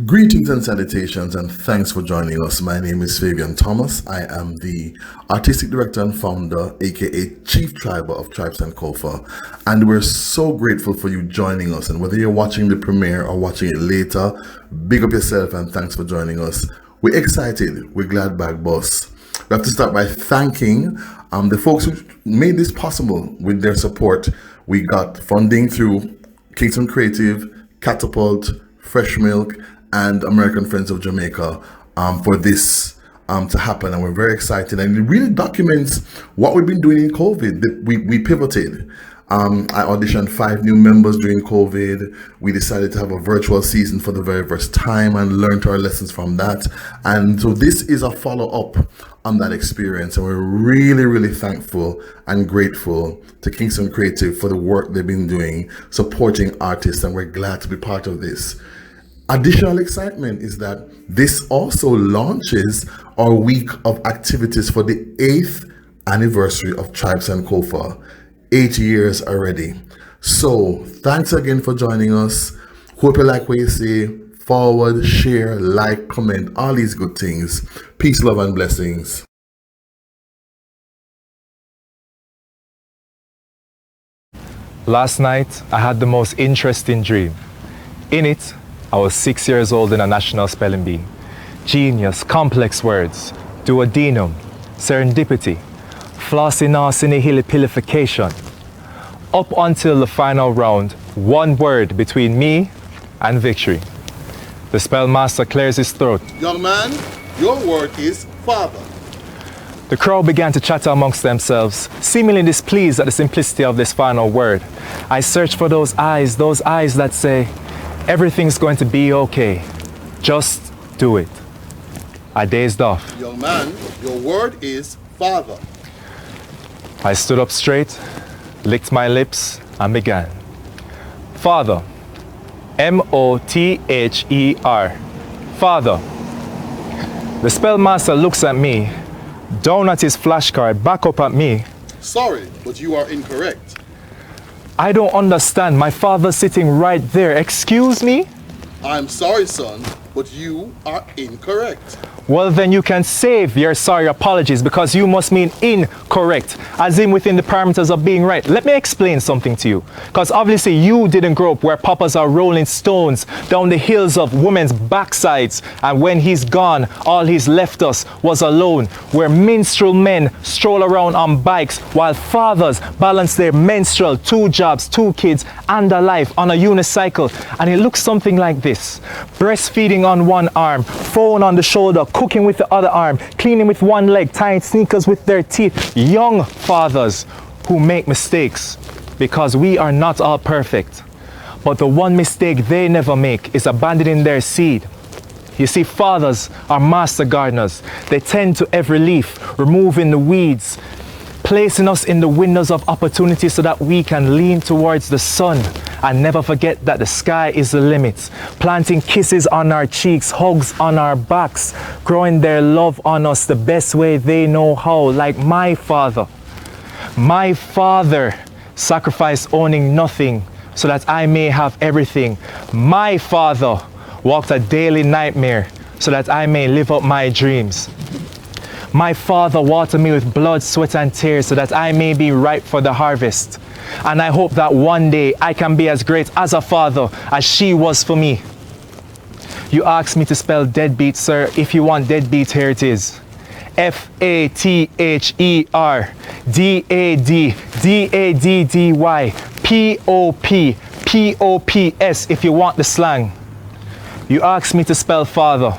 Greetings and salutations, and thanks for joining us. My name is Fabian Thomas. I am the Artistic Director and Founder, aka Chief Triber of Tribe Sankofa, and we're so grateful for you joining us. And whether you're watching the premiere or watching it later, big up yourself and thanks for joining us. We're excited. We're glad back, boss. We have to start by thanking the folks who made this possible with their support. We got funding through Kingston Creative, Catapult, Fresh Milk, and American Friends of Jamaica for this to happen, and we're very excited, and it really documents what we've been doing in COVID. We pivoted. I auditioned 5 new members during COVID. We decided to have a virtual season for the very first time and learned our lessons from that, and so this is a follow-up on that experience, and we're really thankful and grateful to Kingston Creative for the work they've been doing supporting artists, and we're glad to be part of this. Additional excitement is that this also launches our week of activities for the 8th anniversary of Tribe Sankofa. 8 years already. So thanks again for joining us. Hope you like what you see. Forward, share, like, comment, all these good things. Peace, love, and blessings. Last night, I had the most interesting dream. In it, I was 6 years old in a national spelling bee. Genius, complex words, duodenum, serendipity, flossy-nasty-nihilipilification. Up until the final round, one word between me and victory. The spellmaster clears his throat. Young man, your word is father. The crowd began to chatter amongst themselves, seemingly displeased at the simplicity of this final word. I searched for those eyes that say, everything's going to be okay. Just do it. I dazed off. Young man, your word is father. I stood up straight, licked my lips, and began. Father. M-O-T-H-E-R. Father. The spellmaster looks at me, down at his flashcard, back up at me. Sorry, but you are incorrect. I don't understand. My father's sitting right there. Excuse me? I'm sorry, son, but you are incorrect. Well, then you can save your sorry apologies, because you must mean incorrect, as in within the parameters of being right. Let me explain something to you, because obviously you didn't grow up where papas are rolling stones down the hills of women's backsides, and when he's gone, all he's left us was alone, where minstrel men stroll around on bikes while fathers balance their menstrual, 2 jobs, 2 kids, and a life on a unicycle. And it looks something like this: breastfeeding on one arm, phone on the shoulder, cooking with the other arm, cleaning with one leg, tying sneakers with their teeth. Young fathers who make mistakes, because we are not all perfect. But the one mistake they never make is abandoning their seed. You see, fathers are master gardeners. They tend to every leaf, removing the weeds, placing us in the windows of opportunity so that we can lean towards the sun and never forget that the sky is the limit. Planting kisses on our cheeks, hugs on our backs, growing their love on us the best way they know how, like my father. My father sacrificed owning nothing so that I may have everything. My father walked a daily nightmare so that I may live up my dreams. My father watered me with blood, sweat, and tears so that I may be ripe for the harvest. And I hope that one day I can be as great as a father as she was for me. You asked me to spell deadbeat, sir. If you want deadbeat, here it is. Father, Daddy, Pops if you want the slang. You asked me to spell father,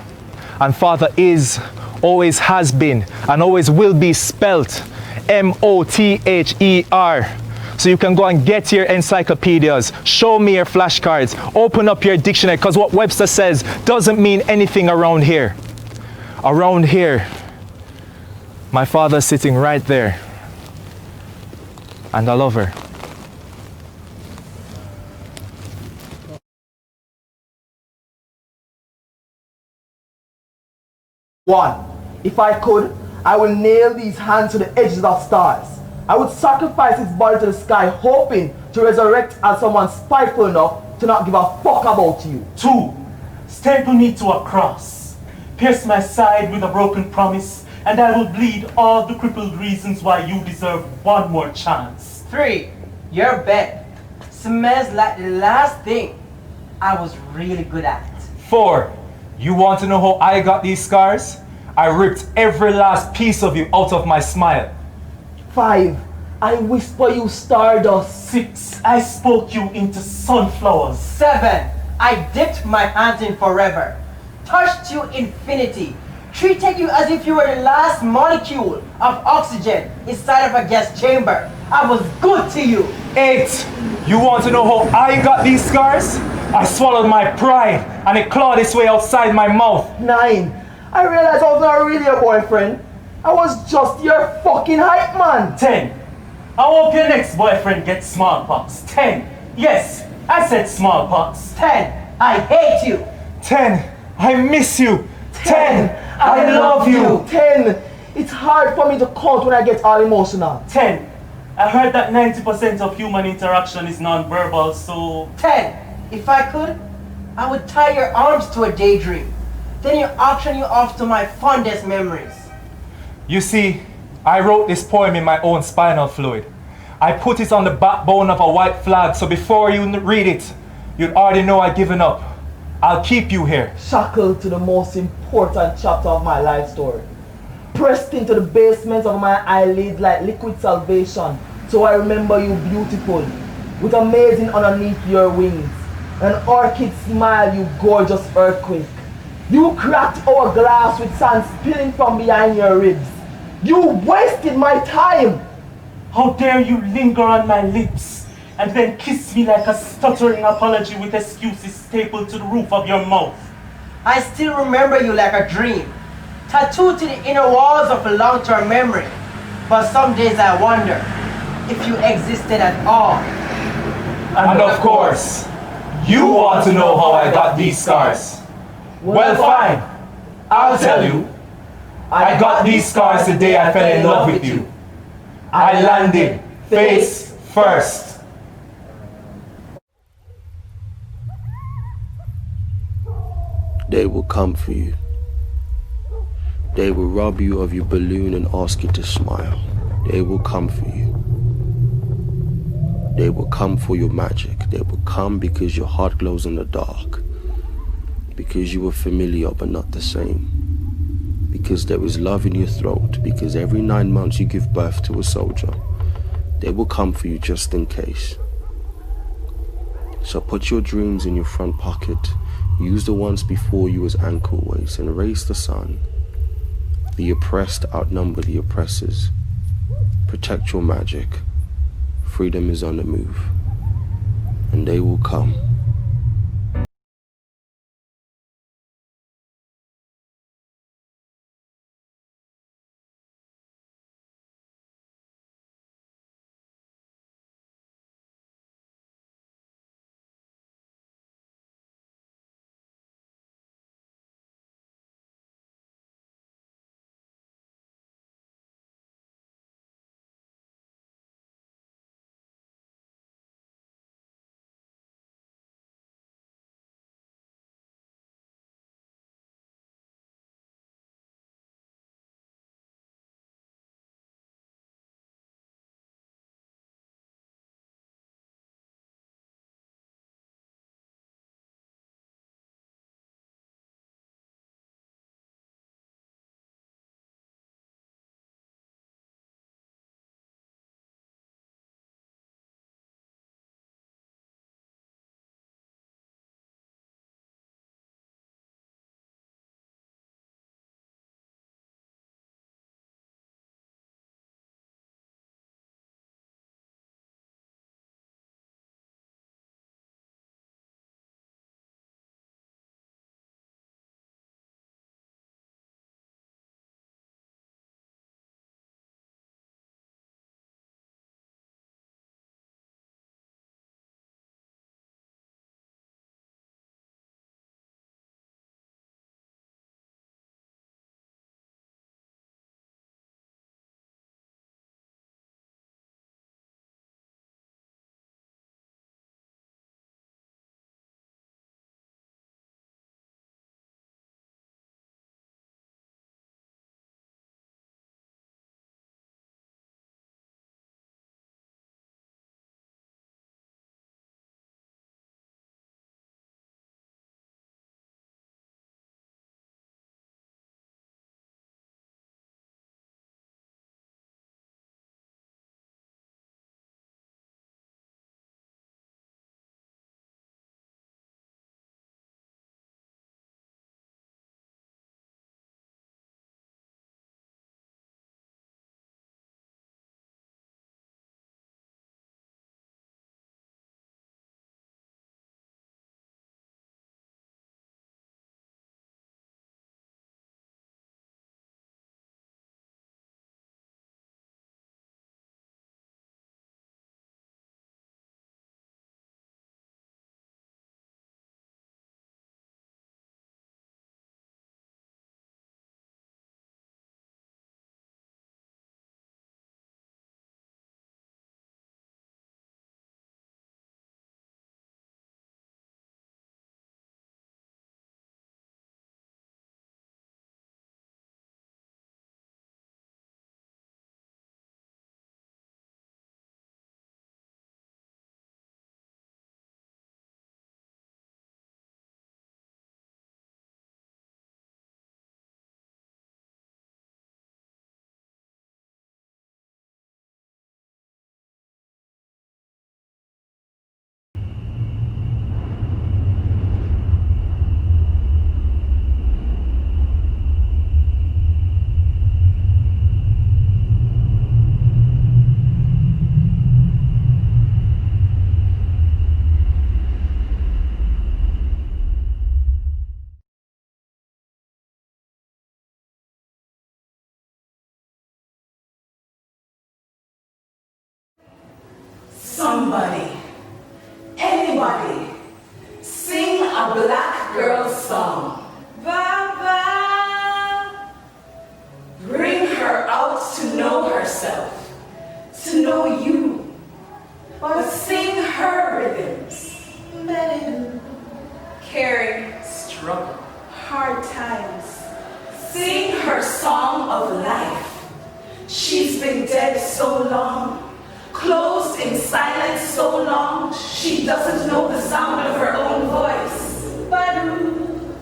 and father is, always has been, and always will be spelt Mother. So you can go and get your encyclopedias, show me your flashcards, open up your dictionary, because what Webster says doesn't mean anything around here. Around here, my father's sitting right there, and I love her. One, if I could, I will nail these hands to the edges of stars. I would sacrifice his body to the sky, hoping to resurrect as someone spiteful enough to not give a fuck about you. 2, staple me to a cross. Pierce my side with a broken promise, and I will bleed all the crippled reasons why you deserve one more chance. 3, your bed smells like the last thing I was really good at. 4, you want to know how I got these scars? I ripped every last piece of you out of my smile. 5, I whisper you stardust. 6, I spoke you into sunflowers. 7, I dipped my hands in forever, touched you infinity, treated you as if you were the last molecule of oxygen inside of a gas chamber. I was good to you. 8, you want to know how I got these scars? I swallowed my pride and it clawed its way outside my mouth. 9, I realized I was not really your boyfriend. I was just your fucking hype man. 10, I hope your next boyfriend gets smallpox. 10, yes, I said smallpox. 10, I hate you. 10, I miss you. 10, I love you. 10, it's hard for me to count when I get all emotional. 10, I heard that 90% of human interaction is non-verbal, so... 10, if I could, I would tie your arms to a daydream. Then you auction you off to my fondest memories. You see, I wrote this poem in my own spinal fluid. I put it on the backbone of a white flag, so before you read it, you'd already know I'd given up. I'll keep you here. Shackled to the most important chapter of my life story. Pressed into the basements of my eyelids like liquid salvation, so I remember you beautiful, with amazing underneath your wings. An orchid smile, you gorgeous earthquake. You cracked our glass with sand spilling from behind your ribs. You wasted my time. How dare you linger on my lips and then kiss me like a stuttering apology with excuses stapled to the roof of your mouth. I still remember you like a dream, tattooed to the inner walls of a long-term memory. But some days I wonder if you existed at all. And of course, you want to know how I got these scars. Well, fine. I'll tell you. I got these scars the day I fell in love with you. I landed face first. They will come for you. They will rob you of your balloon and ask you to smile. They will come for you. They will come for your magic. They will come because your heart glows in the dark. Because you are familiar but not the same. Because there is love in your throat. Because every 9 months you give birth to a soldier. They will come for you just in case. So put your dreams in your front pocket. Use the ones before you as ankle weights and raise the sun. The oppressed outnumber the oppressors. Protect your magic. Freedom is on the move. And they will come. Somebody, anybody, sing a black girl song. Baba. Bring her out to know herself, to know you, but sing her rhythms. Caring, struggle, hard times. Sing her song of life. She's been dead so long, closed in silence so long, she doesn't know the sound of her own voice. Badu,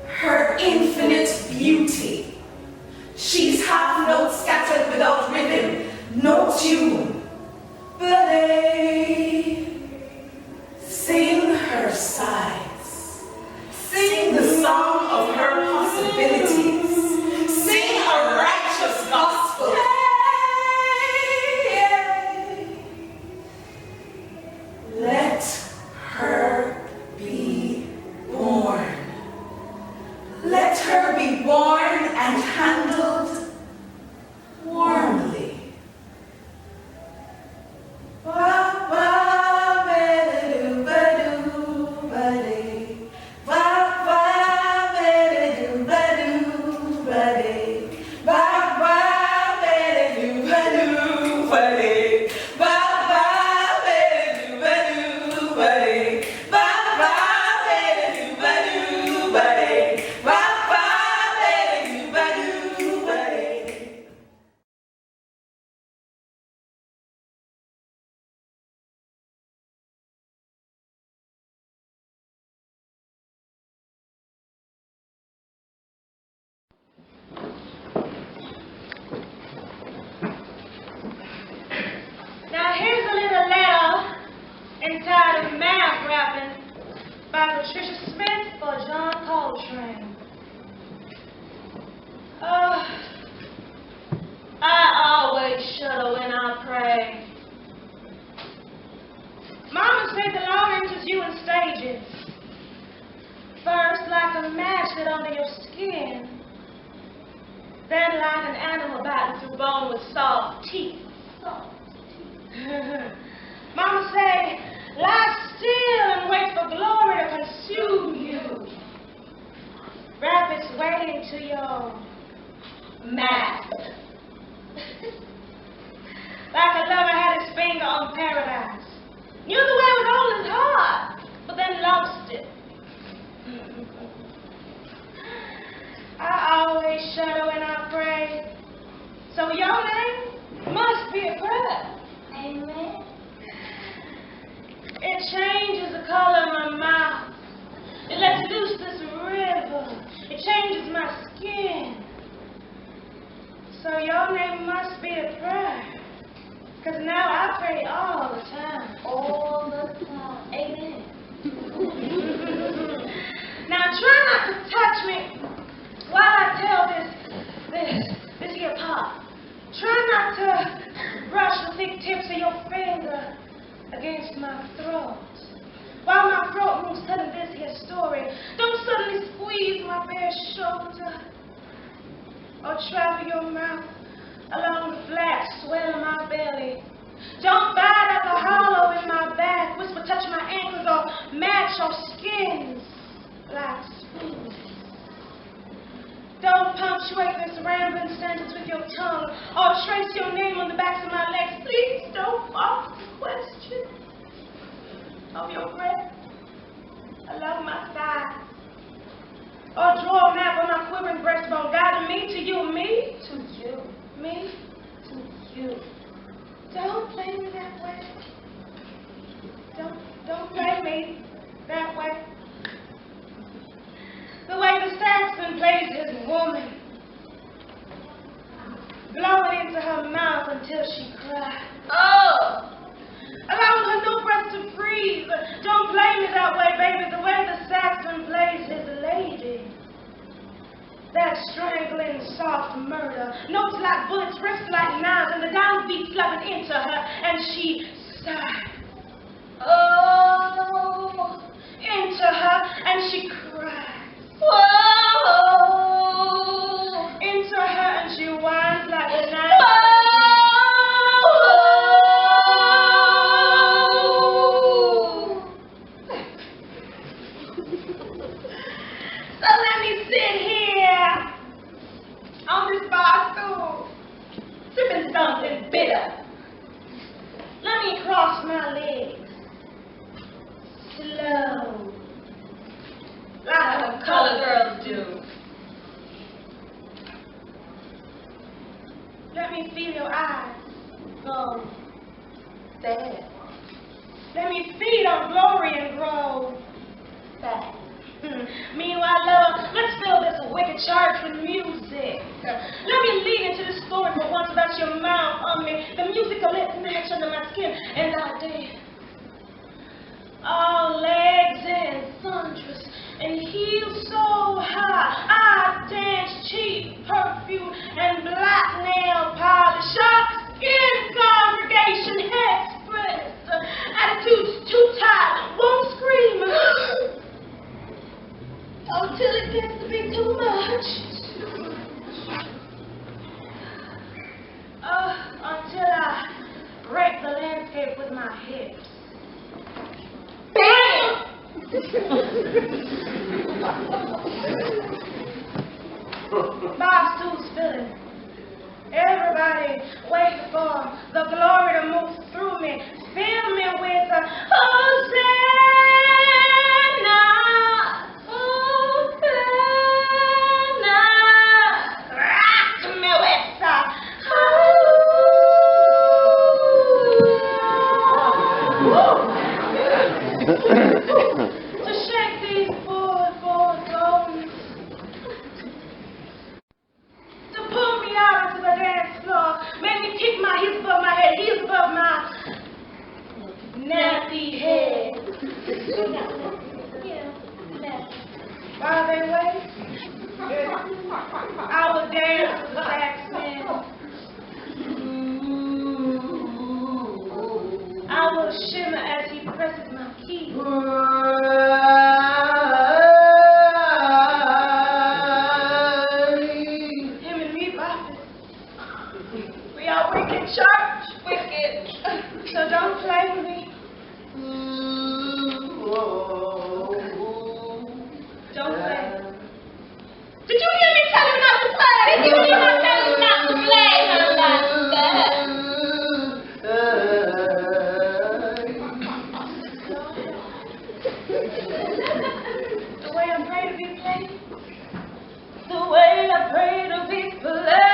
her infinite beauty. She's half notes scattered without rhythm, no tune. Bade, sing her sighs. Sing the song of her possibilities. Sing a buddy. Bye bye, baby, buddy, buddy. Bye bye, baby, buddy, buddy. Bye bye, baby, buddy, buddy. Now here's a little letter entitled Math Rapping by Patricia Smith for John Coltrane. I always shudder when I pray. Mama said the Lord enters you in stages. First like a match that under your skin, then like an animal biting through bone with soft teeth. Mama say, lie still and wait for glory to consume you. Wrap its way into your mask. Like a lover had his finger on paradise. Knew the way was all his heart, but then lost it. I always shudder when I pray. So your name must be a prayer. Amen. It changes the color of my mouth. It lets loose this river. It changes my skin. So your name must be a prayer. Because now I pray all the time. All the time. Amen. Now try not to touch me while I tell this here part. Try not to brush the thick tips of your finger against my throat. While my throat moves telling this here story, don't suddenly squeeze my bare shoulder or travel your mouth along the flat swell of my belly. Don't bite at the hollow in my back, whisper touch my ankles or match your skins like spoons. Don't punctuate this rambling sentence with your tongue or trace your name on the backs of my legs. Please don't ask the question of your breath along my thighs or draw a map on my quivering breastbone, guiding me to you, me to you, me to you. Don't play me that way. Don't play me that way. The way the Saxon plays his woman, blowing into her mouth until she cries. Oh! Allowing her no breath to freeze. Don't play me that way, baby. The way the Saxon plays his lady. That strangling, soft murder. Notes like bullets, wrists like knives, and the downbeat flooding into her, and she sighs. Oh! Into her, and she cries. Whoa! Into her and she whines like a knife. So let me sit here on this bar stool, sipping something bitter. Let me cross my legs, slow. Like what color girls do. Let me feel your eyes go sad. Let me feed on glory and grow fast. Meanwhile, love, let's fill this wicked church with music. Let me lead into the story for once without your mouth on me. The musical lip match under my skin, and I dance. All legs and sundress. And heels so high, I dance cheap perfume and black nail polish. Sharp skin congregation, head spread. Attitudes too tight, won't scream. Until it gets to be too much. Until I break the landscape with my hips. Bam! Bar stool's filling. Everybody wait for the glory. nappy head. While they wait, I will dance to the saxman. I will shimmer as he presses my keys. Him and me bopping. We are wicked church, wicked. So don't play with me. Don't play. Did you hear me tell you not to play? Did you hear me tell you not to play, my master? The way I pray to be played. The way I pray to be played.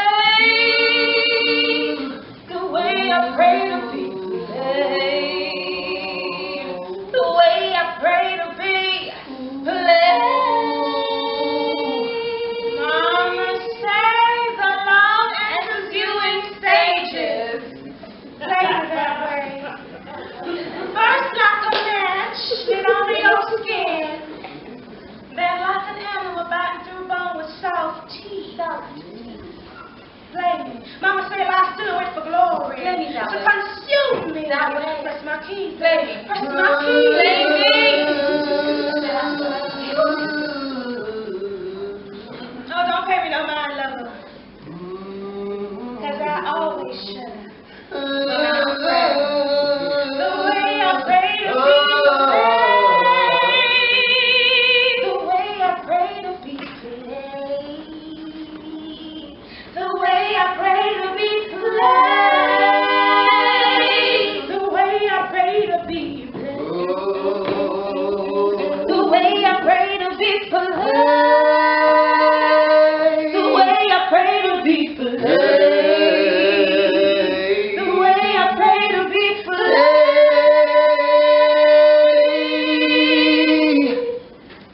The way I pray to be played. The way I pray to be played. Mama says the long and viewing stages. Play that way. First like a match, get under your skin. Then like an animal biting through bone with soft teeth. Play me. Mama said I still wait for glory. Play me that way. To consume me that way. Press my keys. Play me. Press my keys. Play me. Oh, don't pay me no mind, lover. Cause I always should. When I pray. The way I pray to be played. The way I pray to be played. The way I pray to be played. The way I pray to be played. The way I pray to be played. The way I pray to be played. The way I pray to be played.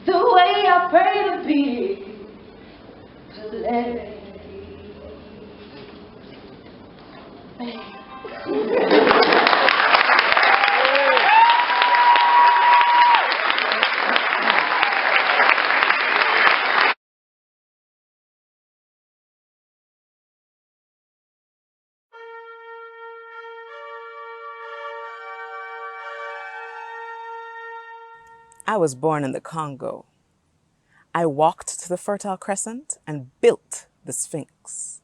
The way I pray to be played. I was born in the Congo. I walked to the Fertile Crescent and built the Sphinx.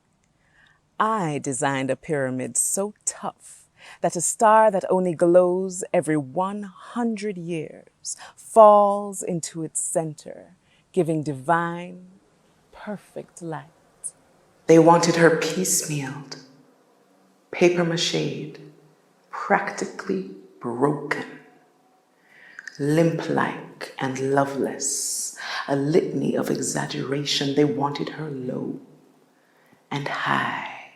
I designed a pyramid so tough that a star that only glows every 100 years falls into its center, giving divine, perfect light. They wanted her piecemealed, papier-mâchéed, practically broken, limp-like and loveless, a litany of exaggeration. They wanted her low and high,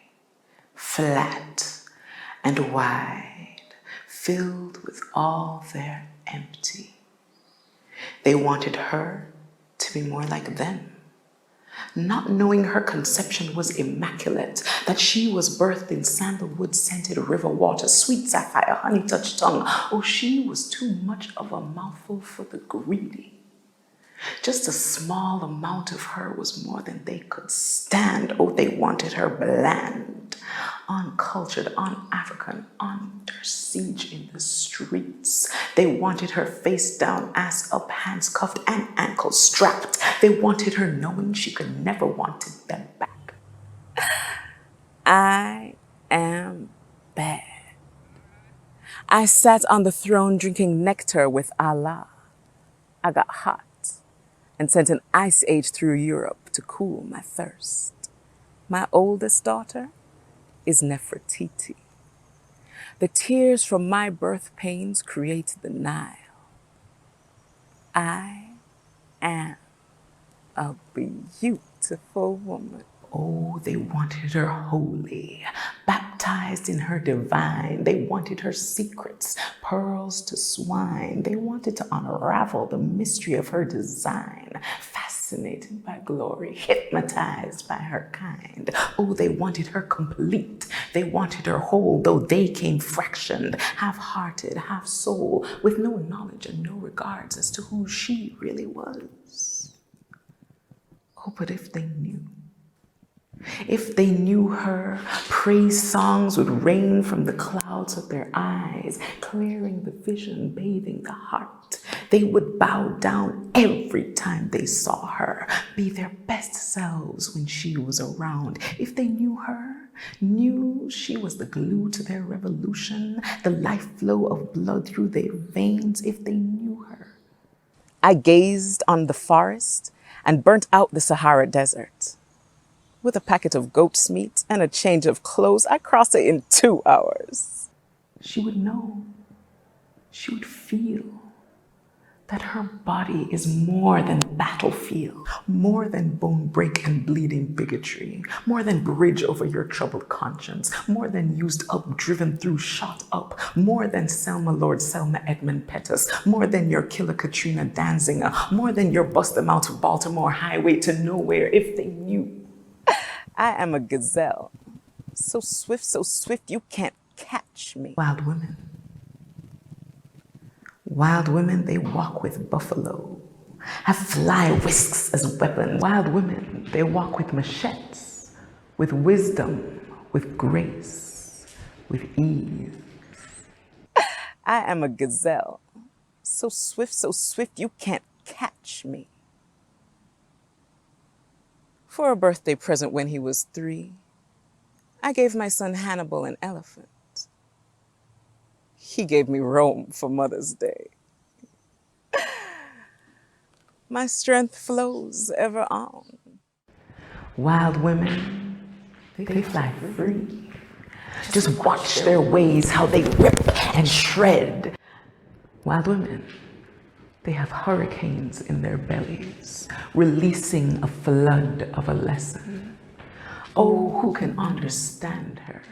flat and wide, filled with all their empty. They wanted her to be more like them, not knowing her conception was immaculate, that she was birthed in sandalwood-scented river water, sweet sapphire, honey-touched tongue. Oh, she was too much of a mouthful for the greedy. Just a small amount of her was more than they could stand. Oh, they wanted her bland, uncultured, un-African, under siege in the streets. They wanted her face down, ass up, hands cuffed, and ankles strapped. They wanted her knowing she could never want them back. I am bad. I sat on the throne drinking nectar with Allah. I got hot and sent an ice age through Europe to cool my thirst. My oldest daughter is Nefertiti. The tears from my birth pains created the Nile. I am a beautiful woman. Oh, they wanted her holy, baptized in her divine. They wanted her secrets, pearls to swine. They wanted to unravel the mystery of her design, fascinating fascinated by glory, hypnotized by her kind. Oh, they wanted her complete. They wanted her whole, though they came fractioned, half-hearted, half-soul, with no knowledge and no regards as to who she really was. Oh, but if they knew her, praise songs would rain from the clouds of their eyes, clearing the vision, bathing the heart. They would bow down every time they saw her, be their best selves when she was around. If they knew her, knew she was the glue to their revolution, the life flow of blood through their veins, if they knew her. I gazed on the forest and burnt out the Sahara Desert. With a packet of goat's meat and a change of clothes, I crossed it in 2 hours. She would know, she would feel that her body is more than battlefield, more than bone break and bleeding bigotry, more than bridge over your troubled conscience, more than used up, driven through, shot up, more than Selma Lord, Selma Edmund Pettus, more than your killer Katrina Danziger, more than your bust them out of Baltimore highway to nowhere. If they knew. I am a gazelle, so swift you can't catch me. Wild women. Wild women, they walk with buffalo, have fly whisks as weapons. Wild women, they walk with machetes, with wisdom, with grace, with ease. I am a gazelle, so swift you can't catch me. For a birthday present when he was 3, I gave my son Hannibal an elephant. He gave me Rome for Mother's Day. My strength flows ever on. Wild women, they fly free. Just watch their ways, how they rip and shred. Wild women, they have hurricanes in their bellies, releasing a flood of a lesson. Oh, who can understand her,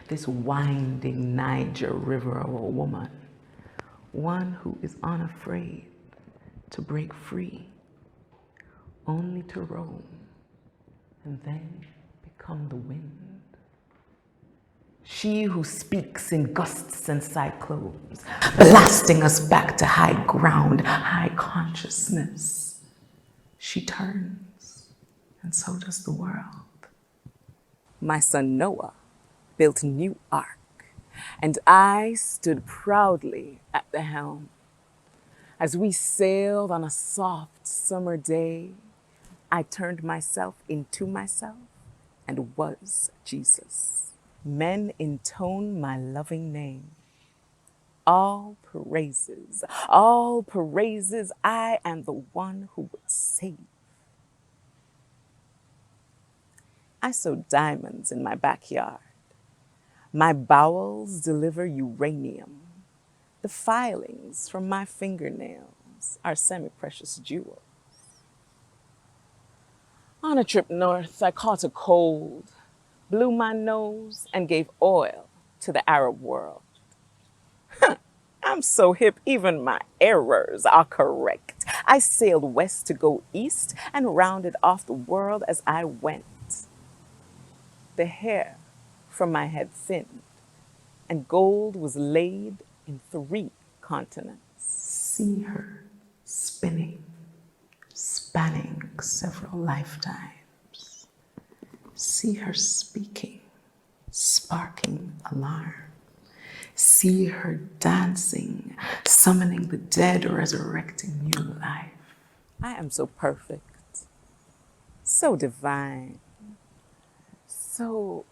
this winding Niger river of a woman, one who is unafraid to break free, only to roam and then become the wind. She who speaks in gusts and cyclones, blasting us back to high ground, high consciousness. She turns, and so does the world. My son Noah built a new ark, and I stood proudly at the helm. As we sailed on a soft summer day, I turned myself into myself and was Jesus. Men intone my loving name. All praises, I am the one who would save. I sow diamonds in my backyard. My bowels deliver uranium. The filings from my fingernails are semi-precious jewels. On a trip north, I caught a cold, blew my nose, and gave oil to the Arab world. I'm so hip, even my errors are correct. I sailed west to go east and rounded off the world as I went. The hair from my head thinned, and gold was laid in 3 continents. See her spinning, spanning several lifetimes. See her speaking, sparking alarm. See her dancing, summoning the dead, resurrecting new life. I am so perfect, so divine, so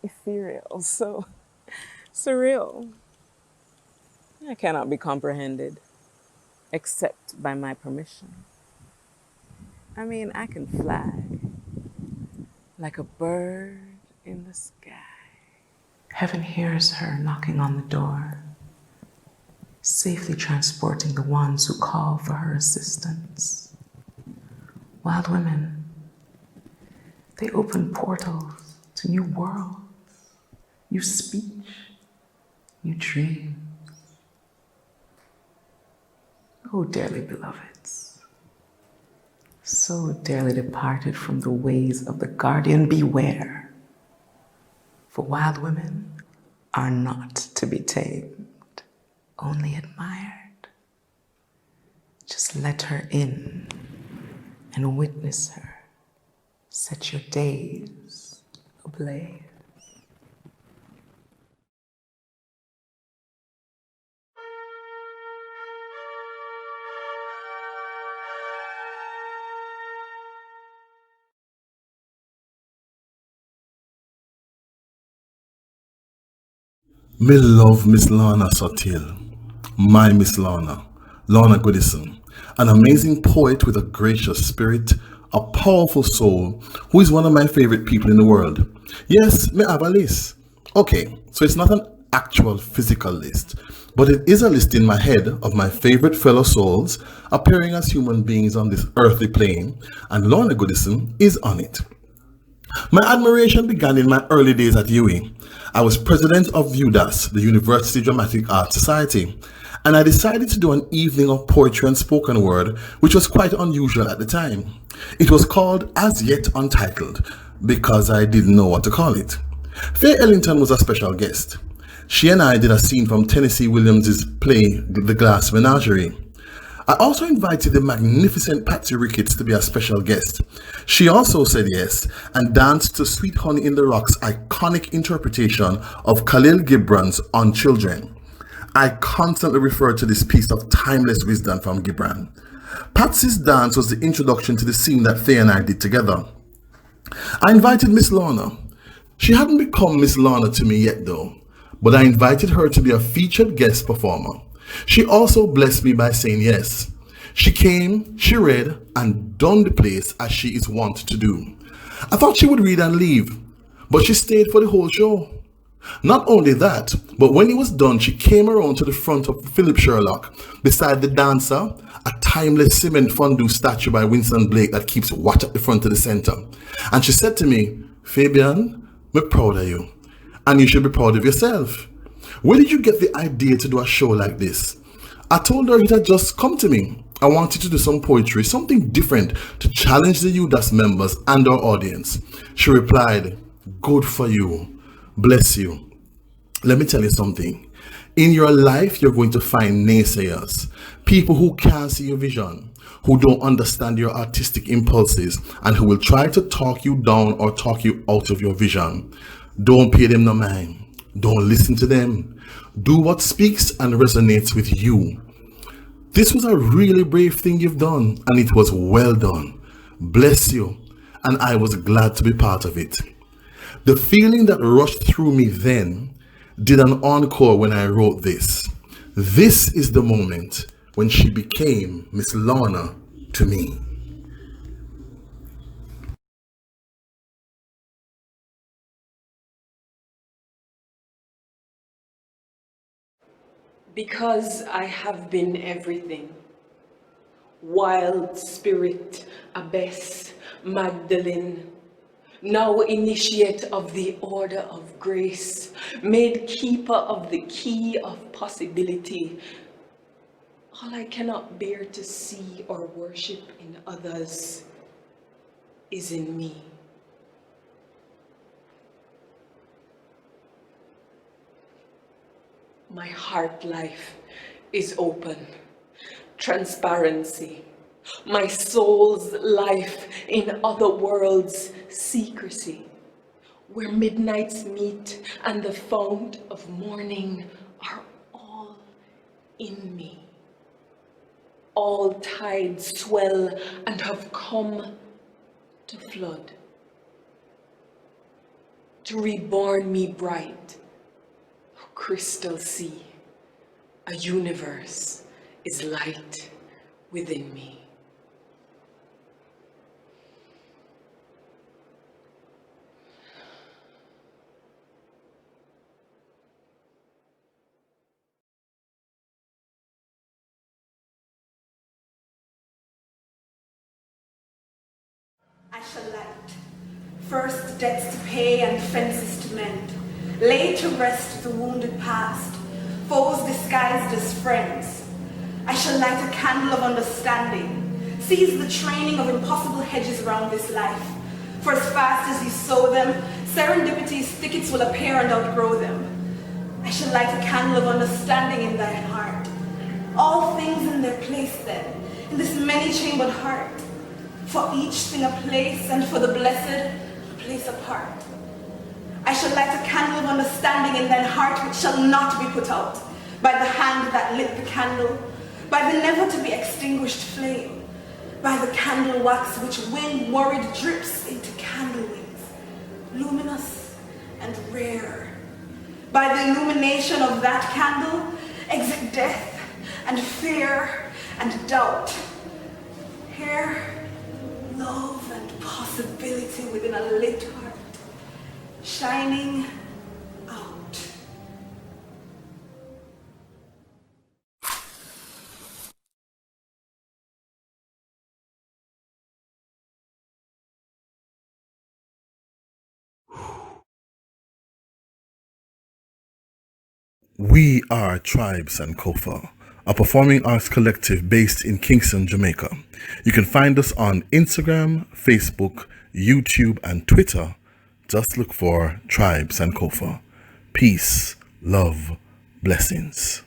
ethereal, so surreal. I cannot be comprehended except by my permission. I mean, I can fly like a bird in the sky. Heaven hears her knocking on the door, safely transporting the ones who call for her assistance. Wild women, they open portals to new worlds, new speech, new dreams. Oh, dearly beloveds, so dearly departed from the ways of the guardian. Beware, for wild women are not to be tamed, only admired. Just let her in and witness her. Set your days ablaze. Me love Miss Lorna Sottil, my Miss Lorna, Lorna Goodison, an amazing poet with a gracious spirit, a powerful soul, who is one of my favorite people in the world. Yes, me have a list. Okay, so it's not an actual physical list, but it is a list in my head of my favorite fellow souls appearing as human beings on this earthly plane, and Lorna Goodison is on it. My admiration began in my early days at UWI. I was president of UDAS, the University Dramatic Arts Society, and I decided to do an evening of poetry and spoken word, which was quite unusual at the time. It was called As Yet Untitled, because I didn't know what to call it. Faye Ellington was a special guest. She and I did a scene from Tennessee Williams' play, The Glass Menagerie. I also invited the magnificent Patsy Ricketts to be a special guest. She also said yes and danced to Sweet Honey in the Rock's iconic interpretation of Khalil Gibran's On Children. I constantly refer to this piece of timeless wisdom from Gibran. Patsy's dance was the introduction to the scene that Faye and I did together. I invited Miss Lorna. She hadn't become Miss Lorna to me yet though, but I invited her to be a featured guest performer. She also blessed me by saying yes. She came, she read, and donned the place as she is wont to do. I thought she would read and leave, but she stayed for the whole show. Not only that, but when it was done, she came around to the front of Philip Sherlock, beside the dancer, a timeless cement fondue statue by Winston Blake that keeps watch at the front of the center. And she said to me, Fabian, we're proud of you, and you should be proud of yourself. Where did you get the idea to do a show like this? I told her it had just come to me. I wanted to do some poetry, something different to challenge the UDAS members and our audience. She replied, good for you. Bless you. Let me tell you something. In your life, you're going to find naysayers, people who can't see your vision, who don't understand your artistic impulses, and who will try to talk you down or talk you out of your vision. Don't pay them no mind. Don't listen to them. Do what speaks and resonates with you. This was a really brave thing you've done, and it was well done. Bless you, and I was glad to be part of it. The feeling that rushed through me then did an encore when I wrote this. This is the moment when she became Miss Lorna to me. Because I have been everything. Wild spirit, abbess, Magdalene, now initiate of the order of grace, made keeper of the key of possibility. All I cannot bear to see or worship in others is in me. My heart life is open, transparency. My soul's life, in other worlds, secrecy, where midnights meet and the fount of morning are all in me. All tides swell and have come to flood, to reborn me bright. Crystal sea, a universe is light within me. I shall light, first debts to pay and fences to mend, lay to rest the wounded past, foes disguised as friends. I shall light a candle of understanding, Seize the training of impossible hedges around this life. For as fast as you sow them, serendipity's thickets will appear and outgrow them. I shall light a candle of understanding in thine heart. All things in their place then, in this many-chambered heart. For each thing a place, and for the blessed, a place apart. I shall light a candle of understanding in thine heart, which shall not be put out by the hand that lit the candle, by the never-to-be extinguished flame, by the candle wax which wind-worried drips into candle wings, luminous and rare. By the illumination of that candle, exit death and fear and doubt. Here, love and possibility within a lit heart, shining out. We are Tribe Sankofa, a performing arts collective based in Kingston, Jamaica. You can find us on Instagram, Facebook, YouTube, and Twitter. Just look for Tribe Sankofa. Peace, love, blessings.